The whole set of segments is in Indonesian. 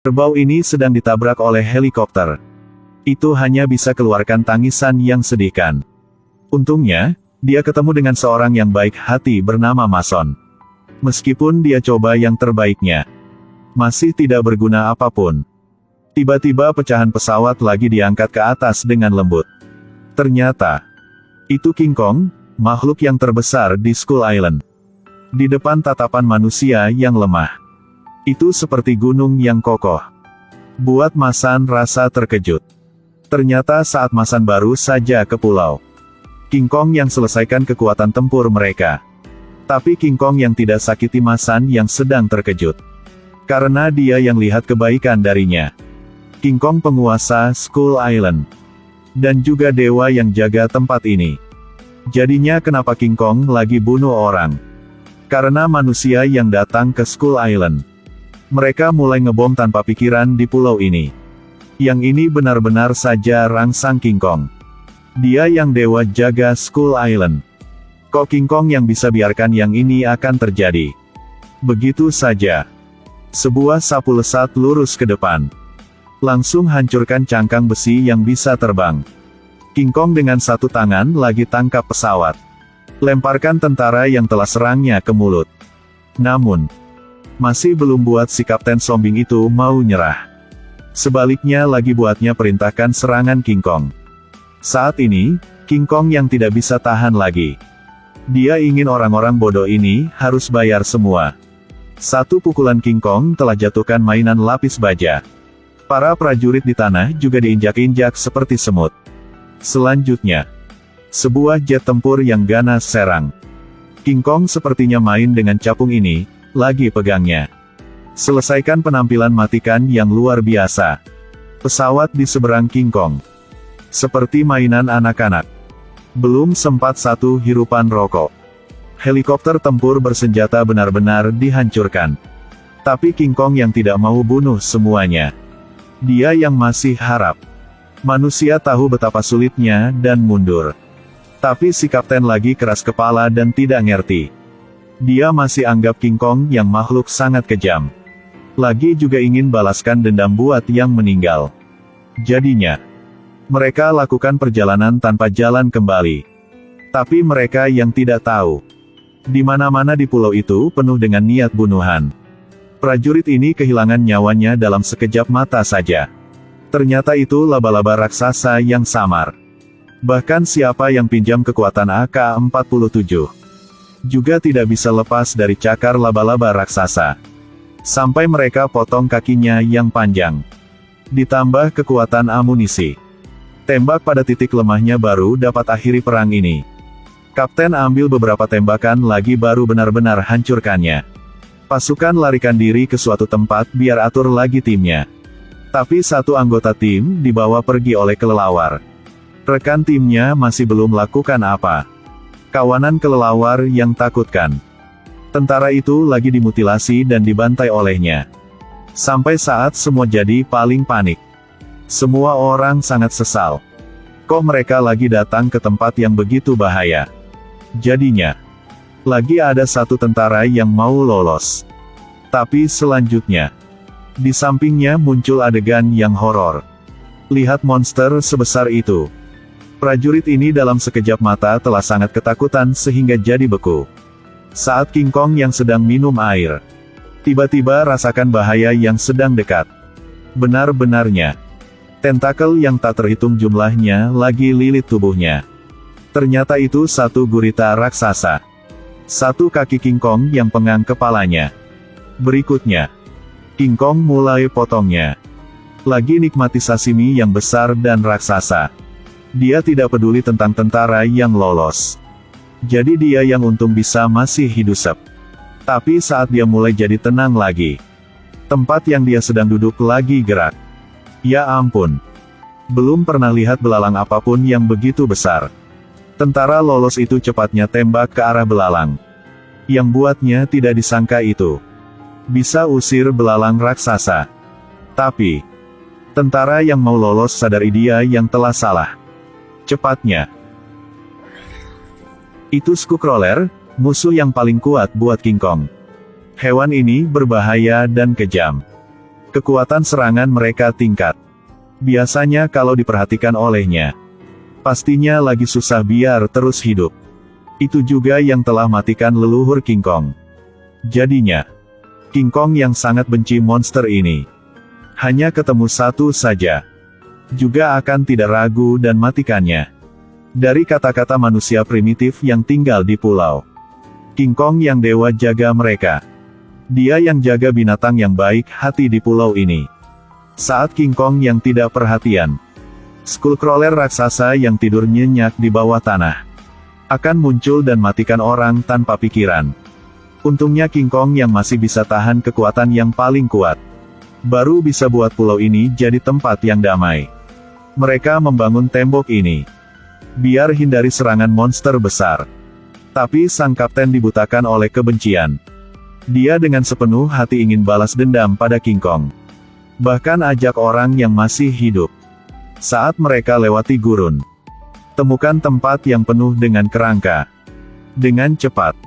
Kerbau ini sedang ditabrak oleh helikopter. Itu hanya bisa keluarkan tangisan yang sedihkan. Untungnya, dia ketemu dengan seorang yang baik hati bernama Mason. Meskipun dia coba yang terbaiknya, masih tidak berguna apapun. Tiba-tiba pecahan pesawat lagi diangkat ke atas dengan lembut. Ternyata, itu King Kong, makhluk yang terbesar di Skull Island. Di depan tatapan manusia yang lemah, itu seperti gunung yang kokoh. Buat Masan rasa terkejut. Ternyata saat Masan baru saja ke pulau, King Kong yang selesaikan kekuatan tempur mereka. Tapi King Kong yang tidak sakiti Masan yang sedang terkejut. Karena dia yang lihat kebaikan darinya. King Kong penguasa Skull Island. Dan juga dewa yang jaga tempat ini. Jadinya kenapa King Kong lagi bunuh orang? Karena manusia yang datang ke Skull Island. Mereka mulai ngebom tanpa pikiran di pulau ini. Yang ini benar-benar saja rangsang King Kong. Dia yang dewa jaga Skull Island. Kok King Kong yang bisa biarkan yang ini akan terjadi? Begitu saja. Sebuah sapu lesat lurus ke depan. Langsung hancurkan cangkang besi yang bisa terbang. King Kong dengan satu tangan lagi tangkap pesawat. Lemparkan tentara yang telah serangnya ke mulut. Namun, masih belum buat si Kapten Sombing itu mau nyerah. Sebaliknya lagi buatnya perintahkan serangan King Kong. Saat ini, King Kong yang tidak bisa tahan lagi. Dia ingin orang-orang bodoh ini harus bayar semua. Satu pukulan King Kong telah jatuhkan mainan lapis baja. Para prajurit di tanah juga diinjak-injak seperti semut. Selanjutnya, sebuah jet tempur yang ganas serang. King Kong sepertinya main dengan capung ini, lagi pegangnya. Selesaikan penampilan matikan yang luar biasa. Pesawat di seberang King Kong. Seperti mainan anak-anak. Belum sempat satu hirupan rokok. Helikopter tempur bersenjata benar-benar dihancurkan. Tapi King Kong yang tidak mau bunuh semuanya. Dia yang masih harap. Manusia tahu betapa sulitnya dan mundur. Tapi si kapten lagi keras kepala dan tidak ngerti. Dia masih anggap King Kong yang makhluk sangat kejam. Lagi juga ingin balaskan dendam buat yang meninggal. Jadinya, mereka lakukan perjalanan tanpa jalan kembali. Tapi mereka yang tidak tahu, di mana-mana di pulau itu penuh dengan niat bunuhan. Prajurit ini kehilangan nyawanya dalam sekejap mata saja. Ternyata itu laba-laba raksasa yang samar. Bahkan siapa yang pinjam kekuatan AK-47 juga tidak bisa lepas dari cakar laba-laba raksasa. Sampai mereka potong kakinya yang panjang. Ditambah kekuatan amunisi. Tembak pada titik lemahnya baru dapat akhiri perang ini. Kapten ambil beberapa tembakan lagi baru benar-benar hancurkannya. Pasukan larikan diri ke suatu tempat biar atur lagi timnya. Tapi satu anggota tim dibawa pergi oleh kelelawar. Rekan timnya masih belum lakukan apa. Kawanan kelelawar yang takutkan. Tentara itu lagi dimutilasi dan dibantai olehnya. Sampai saat semua jadi paling panik. Semua orang sangat sesal. Kok mereka lagi datang ke tempat yang begitu bahaya? Jadinya, lagi ada satu tentara yang mau lolos. Tapi selanjutnya, di sampingnya muncul adegan yang horor. Lihat monster sebesar itu. Prajurit ini dalam sekejap mata telah sangat ketakutan sehingga jadi beku. Saat King Kong yang sedang minum air, tiba-tiba rasakan bahaya yang sedang dekat. Benar-benarnya, tentakel yang tak terhitung jumlahnya lagi lilit tubuhnya. Ternyata itu satu gurita raksasa. Satu kaki King Kong yang pengang kepalanya. Berikutnya, King Kong mulai potongnya. Lagi nikmati sashimi yang besar dan raksasa. Dia tidak peduli tentang tentara yang lolos. Jadi dia yang untung bisa masih hidup. Tapi saat dia mulai jadi tenang lagi, tempat yang dia sedang duduk lagi gerak. Ya ampun. Belum pernah lihat belalang apapun yang begitu besar. Tentara lolos itu cepatnya tembak ke arah belalang. Yang buatnya tidak disangka itu bisa usir belalang raksasa. Tapi, tentara yang mau lolos sadari dia yang telah salah. Cepatnya, itu Skullcrawler, musuh yang paling kuat buat King Kong. Hewan ini berbahaya dan kejam. Kekuatan serangan mereka tingkat. Biasanya kalau diperhatikan olehnya, pastinya lagi susah biar terus hidup. Itu juga yang telah matikan leluhur King Kong. Jadinya, King Kong yang sangat benci monster ini, hanya ketemu satu saja, juga akan tidak ragu dan matikannya. Dari kata-kata manusia primitif yang tinggal di pulau, King Kong yang dewa jaga mereka. Dia yang jaga binatang yang baik hati di pulau ini. Saat King Kong yang tidak perhatian, Skullcrawler raksasa yang tidur nyenyak di bawah tanah, akan muncul dan matikan orang tanpa pikiran. Untungnya King Kong yang masih bisa tahan kekuatan yang paling kuat, baru bisa buat pulau ini jadi tempat yang damai. Mereka membangun tembok ini biar hindari serangan monster besar. Tapi sang kapten dibutakan oleh kebencian. Dia dengan sepenuh hati ingin balas dendam pada King Kong. Bahkan ajak orang yang masih hidup. Saat mereka lewati gurun, temukan tempat yang penuh dengan kerangka. Dengan cepat,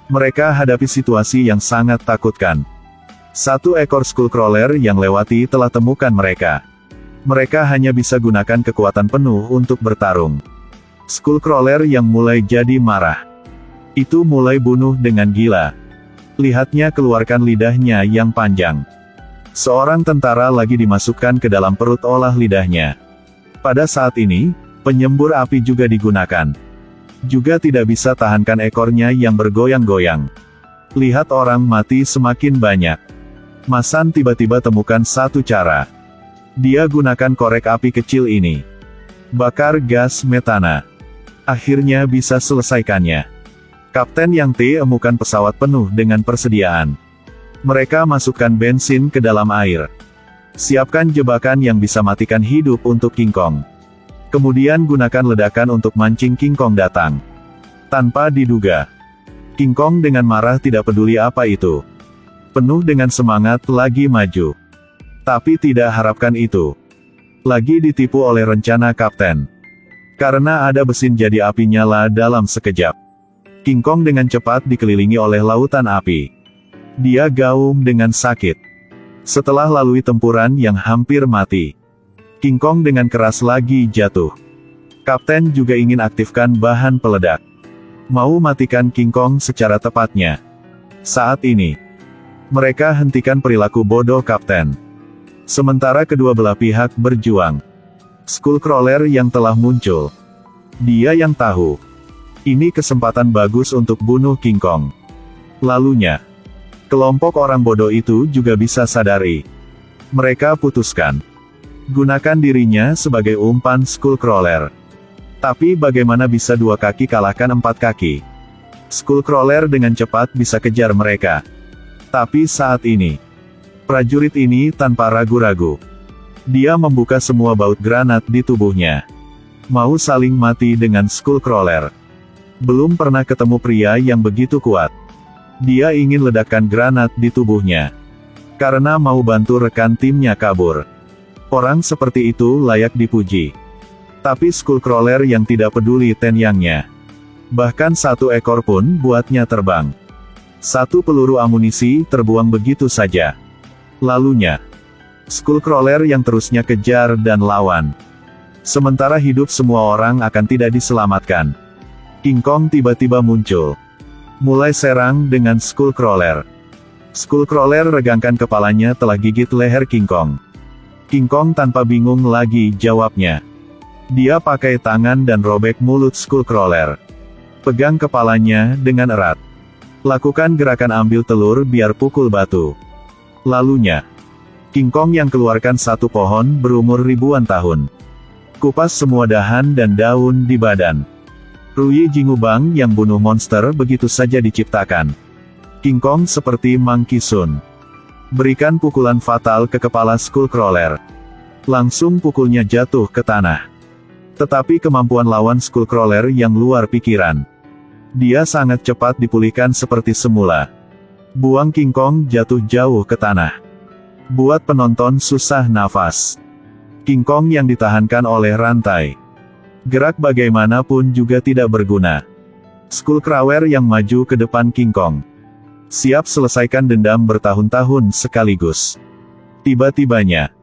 mereka hadapi situasi yang sangat takutkan. Satu ekor Skullcrawler yang lewati telah temukan mereka. Mereka hanya bisa gunakan kekuatan penuh untuk bertarung. Skullcrawler yang mulai jadi marah, itu mulai bunuh dengan gila. Lihatnya keluarkan lidahnya yang panjang. Seorang tentara lagi dimasukkan ke dalam perut olah lidahnya. Pada saat ini, penyembur api juga digunakan. Juga tidak bisa tahankan ekornya yang bergoyang-goyang. Lihat orang mati semakin banyak. Masan tiba-tiba temukan satu cara. Dia gunakan korek api kecil ini. Bakar gas metana. Akhirnya bisa selesaikannya. Kapten Yang temukan pesawat penuh dengan persediaan. Mereka masukkan bensin ke dalam air. Siapkan jebakan yang bisa matikan hidup untuk King Kong. Kemudian gunakan ledakan untuk mancing King Kong datang. Tanpa diduga, King Kong dengan marah tidak peduli apa itu. Penuh dengan semangat lagi maju. Tapi tidak harapkan itu. Lagi ditipu oleh rencana kapten. Karena ada mesin jadi api nyala dalam sekejap. King Kong dengan cepat dikelilingi oleh lautan api. Dia gaum dengan sakit. Setelah lalui tempuran yang hampir mati, King Kong dengan keras lagi jatuh. Kapten juga ingin aktifkan bahan peledak. Mau matikan King Kong secara tepatnya. Saat ini, mereka hentikan perilaku bodoh kapten. Sementara kedua belah pihak berjuang. Skullcrawler yang telah muncul. Dia yang tahu. Ini kesempatan bagus untuk bunuh King Kong. Lalunya, kelompok orang bodoh itu juga bisa sadari. Mereka putuskan. Gunakan dirinya sebagai umpan Skullcrawler. Tapi bagaimana bisa dua kaki kalahkan empat kaki? Skullcrawler dengan cepat bisa kejar mereka. Tapi saat ini, prajurit ini tanpa ragu-ragu. Dia membuka semua baut granat di tubuhnya. Mau saling mati dengan Skullcrawler. Belum pernah ketemu pria yang begitu kuat. Dia ingin ledakan granat di tubuhnya. Karena mau bantu rekan timnya kabur. Orang seperti itu layak dipuji. Tapi Skullcrawler yang tidak peduli tenyangnya. Bahkan satu ekor pun buatnya terbang. Satu peluru amunisi terbuang begitu saja. Lalunya, Skullcrawler yang terusnya kejar dan lawan. Sementara hidup semua orang akan tidak diselamatkan. King Kong tiba-tiba muncul. Mulai serang dengan Skullcrawler. Skullcrawler regangkan kepalanya telah gigit leher King Kong. King Kong tanpa bingung lagi jawabnya. Dia pakai tangan dan robek mulut Skullcrawler. Pegang kepalanya dengan erat. Lakukan gerakan ambil telur biar pukul batu. Lalunya, King Kong yang keluarkan satu pohon berumur ribuan tahun. Kupas semua dahan dan daun di badan. Ruyi Jingubang yang bunuh monster begitu saja diciptakan. King Kong seperti Monkey Sun. Berikan pukulan fatal ke kepala Skullcrawler. Langsung pukulnya jatuh ke tanah. Tetapi kemampuan lawan Skullcrawler yang luar pikiran. Dia sangat cepat dipulihkan seperti semula. Buang King Kong jatuh jauh ke tanah. Buat penonton susah nafas. King Kong yang ditahankan oleh rantai. Gerak bagaimanapun juga tidak berguna. Skullcrawler yang maju ke depan King Kong. Siap selesaikan dendam bertahun-tahun sekaligus. Tiba-tibanya,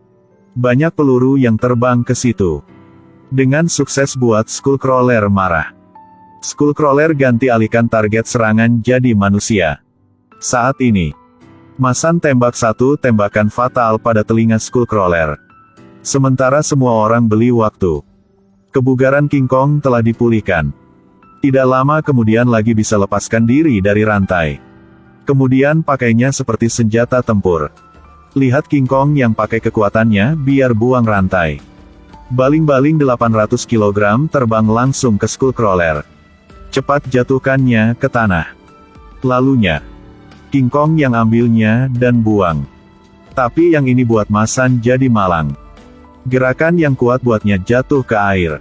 banyak peluru yang terbang ke situ. Dengan sukses buat Skullcrawler marah. Skullcrawler ganti alihkan target serangan jadi manusia. Saat ini, Masan tembak satu tembakan fatal pada telinga Skullcrawler. Sementara semua orang beli waktu. Kebugaran King Kong telah dipulihkan. Tidak lama kemudian lagi bisa lepaskan diri dari rantai. Kemudian pakainya seperti senjata tempur. Lihat King Kong yang pakai kekuatannya biar buang rantai. Baling-baling 800 kg terbang langsung ke Skullcrawler. Cepat jatuhkannya ke tanah. Lalunya, King Kong yang ambilnya dan buang. Tapi yang ini buat Masan jadi malang. Gerakan yang kuat buatnya jatuh ke air.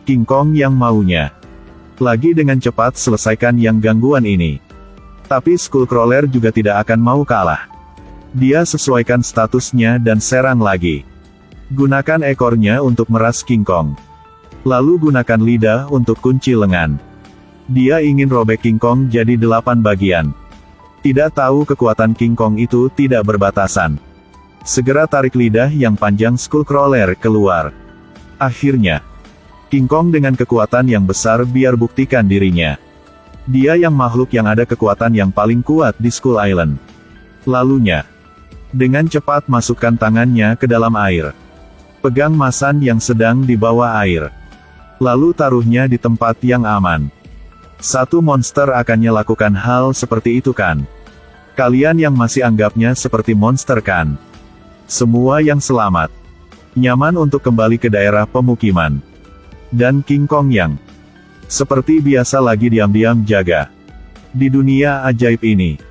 King Kong yang maunya lagi dengan cepat selesaikan yang gangguan ini. Tapi Skullcrawler juga tidak akan mau kalah. Dia sesuaikan statusnya dan serang lagi. Gunakan ekornya untuk meras King Kong. Lalu gunakan lidah untuk kunci lengan. Dia ingin robek King Kong jadi 8 bagian. Tidak tahu kekuatan King Kong itu tidak berbatasan. Segera tarik lidah yang panjang Skullcrawler keluar. Akhirnya, King Kong dengan kekuatan yang besar biar buktikan dirinya. Dia yang makhluk yang ada kekuatan yang paling kuat di Skull Island. Lalunya, dengan cepat masukkan tangannya ke dalam air. Pegang Masan yang sedang di bawah air. Lalu taruhnya di tempat yang aman. Satu monster akannya lakukan hal seperti itu kan? Kalian yang masih anggapnya seperti monster kan? Semua yang selamat. Nyaman untuk kembali ke daerah pemukiman. Dan King Kong yang seperti biasa lagi diam-diam jaga. Di dunia ajaib ini.